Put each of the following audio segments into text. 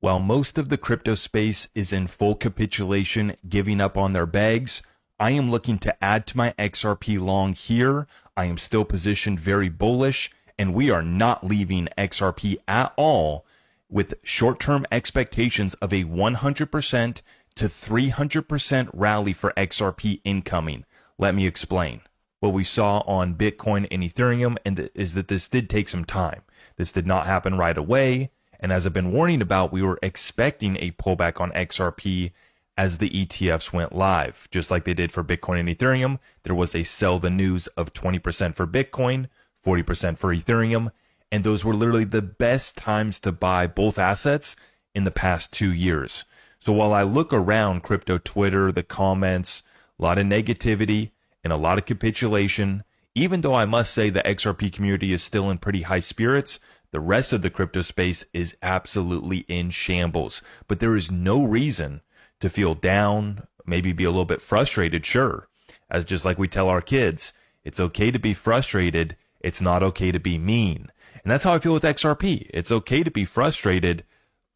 While most of the crypto space is in full capitulation, giving up on their bags, I am looking to add to my XRP long here. I am still positioned very bullish, and we are not leaving XRP at all with short-term expectations of a 100% to 300% rally for XRP incoming. Let me explain. What we saw on Bitcoin and Ethereum is that this did take some time. This did not happen right away. And as I've been warning about, we were expecting a pullback on XRP as the ETFs went live. Just like they did for Bitcoin and Ethereum, there was a sell the news of 20% for Bitcoin, 40% for Ethereum, and those were literally the best times to buy both assets in the past 2 years. So while I look around crypto Twitter, the comments, a lot of negativity and a lot of capitulation, even though I must say the XRP community is still in pretty high spirits, the rest of the crypto space is absolutely in shambles. But there is no reason to feel down, maybe be a little bit frustrated, sure. As just like we tell our kids, it's okay to be frustrated, it's not okay to be mean. And that's how I feel with XRP. It's okay to be frustrated,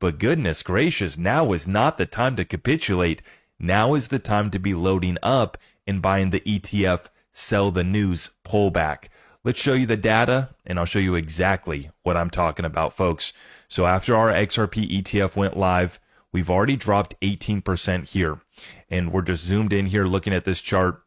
but goodness gracious, now is not the time to capitulate. Now is the time to be loading up and buying the ETF sell the news pullback. Let's show you the data, and I'll show you exactly what I'm talking about, folks. So after our XRP ETF went live, we've already dropped 18% here. And we're just zoomed in here looking at this chart.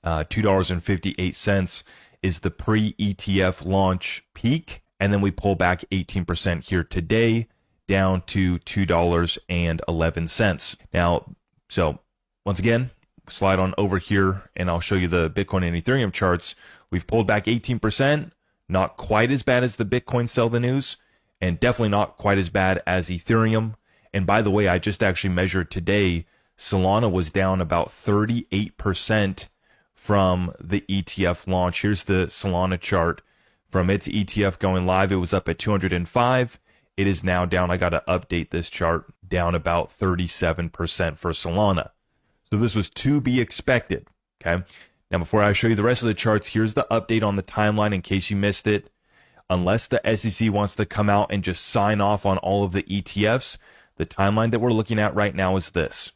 $2.58 is the pre-ETF launch peak. And then we pull back 18% here today down to $2.11. Now, so once again, slide on over here and I'll show you the Bitcoin and Ethereum charts. We've pulled back 18%, not quite as bad as the Bitcoin sell the news, and definitely not quite as bad as Ethereum. And by the way, I just actually measured today, Solana was down about 38% from the ETF launch. Here's the Solana chart. From its ETF going live, it was up at 205. It is now down, I got to update this chart, down about 37% for Solana. So this was to be expected, okay? Now, before I show you the rest of the charts, here's the update on the timeline in case you missed it. Unless the SEC wants to come out and just sign off on all of the ETFs, the timeline that we're looking at right now is this.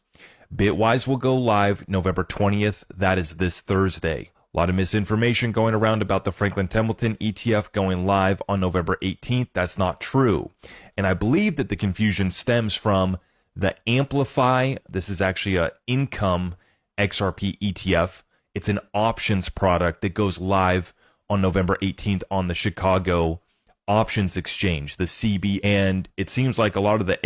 Bitwise will go live November 20th. That is this Thursday. A lot of misinformation going around about the Franklin Templeton ETF going live on November 18th. That's not true. And I believe that the confusion stems from the Amplify. This is actually an income XRP ETF. It's an options product that goes live on November 18th on the Chicago Options Exchange, the CB. And it seems like a lot of the